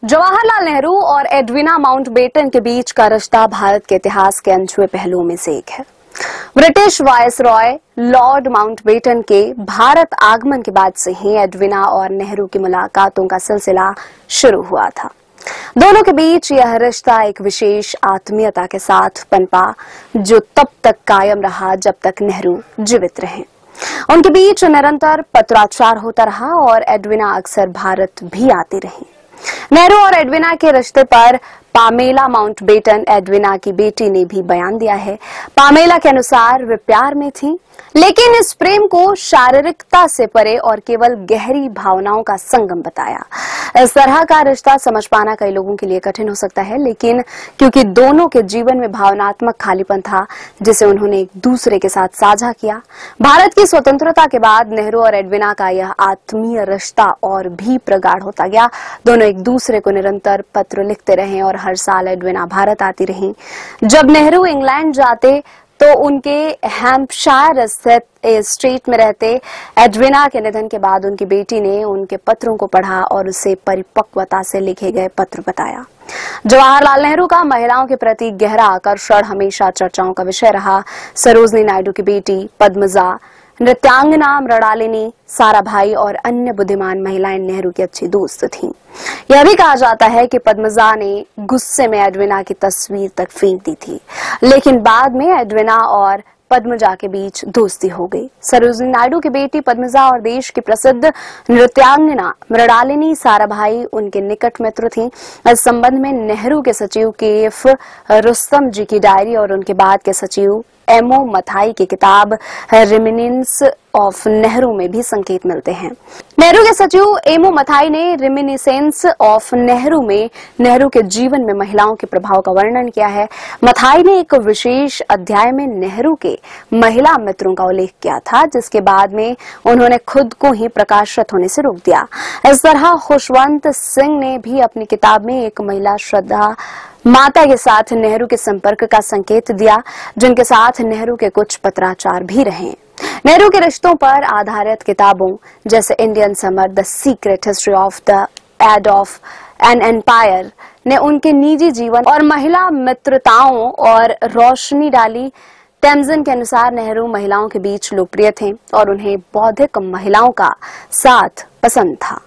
जवाहरलाल नेहरू और Edwina Mountbatten के बीच का रिश्ता भारत के इतिहास के अनछुए पहलुओं में से एक है। ब्रिटिश वायसरॉय लॉर्ड माउंटबेटन के भारत आगमन के बाद से ही एडविना और नेहरू की मुलाकातों का सिलसिला शुरू हुआ था। दोनों के बीच यह रिश्ता एक विशेष आत्मीयता के साथ पनपा, जो तब तक कायम रहा जब तक नेहरू जीवित रहे। उनके बीच निरंतर पत्राचार होता रहा और एडविना अक्सर भारत भी आती रही। नेहरू और एडविना के रिश्ते पर पामेला माउंटबेटन, एडविना की बेटी, ने भी बयान दिया है। पामेला के अनुसार वे प्यार में थीं, लेकिन इस प्रेम को शारीरिकता से परे और केवल गहरी भावनाओं का संगम बताया। इस तरह का रिश्ता समझ पाना कई लोगों के लिए कठिन हो सकता है, लेकिन क्योंकि दोनों के जीवन में भावनात्मक खालीपन था जिसे उन्होंने एक दूसरे के साथ साझा किया, भारत की स्वतंत्रता के बाद नेहरू और एडविना का यह आत्मीय रिश्ता और भी प्रगाढ़ होता गया। दोनों एक दूसरे को निरंतर पत्र लिखते रहे और हर साल एडविना भारत आती रही। जब नेहरू इंग्लैंड जाते तो उनके हैम्पशायर स्थित स्ट्रीट में रहते। एडविना के निधन के बाद उनकी बेटी ने उनके पत्रों को पढ़ा और उसे परिपक्वता से लिखे गए पत्र बताया। जवाहरलाल नेहरू का महिलाओं के प्रति गहरा आकर्षण हमेशा चर्चाओं का विषय रहा। सरोजनी नायडू की बेटी पद्मजा, नृत्यांगना मृणालिनी, साराभाई और अन्य बुद्धिमान महिलाएं नेहरू की अच्छी दोस्त थीं। यह भी कहा जाता है कि पद्मजा ने गुस्से में एडविना की तस्वीर तक फेंक दी थी, लेकिन बाद में एडविना और पद्मजा के बीच दोस्ती हो गई। सरोजनी नायडू की बेटी पद्मजा और देश की प्रसिद्ध नृत्यांगना मृणालिनी साराभाई उनके निकट मित्र थीं। इस संबंध में नेहरू के सचिव KF रुस्तम जी की डायरी और उनके बाद के सचिव M.O. मथाई की किताब रिमिनिसेंस ऑफ नेहरू में भी संकेत मिलते हैं। नेहरू के सचिव M.O. मथाई ने रिमिनिसेंस ऑफ नेहरू में नेहरू के जीवन में महिलाओं के प्रभाव का वर्णन किया है। मथाई ने एक विशेष अध्याय में नेहरू के महिला मित्रों का उल्लेख किया था, जिसके बाद में उन्होंने खुद को ही प्रकाशित होने से रोक दिया। इस तरह खुशवंत सिंह ने भी अपनी किताब में एक महिला श्रद्धा माता के साथ नेहरू के संपर्क का संकेत दिया, जिनके साथ नेहरू के कुछ पत्राचार भी रहे। नेहरू के रिश्तों पर आधारित किताबों जैसे Indian summer, the secret history of the end of an empire ने उनके निजी जीवन और महिला मित्रताओं और रोशनी डाली। टेम्जन के अनुसार नेहरू महिलाओं के बीच लोकप्रिय थे और उन्हें बौद्धिक महिलाओं का साथ पसंद था।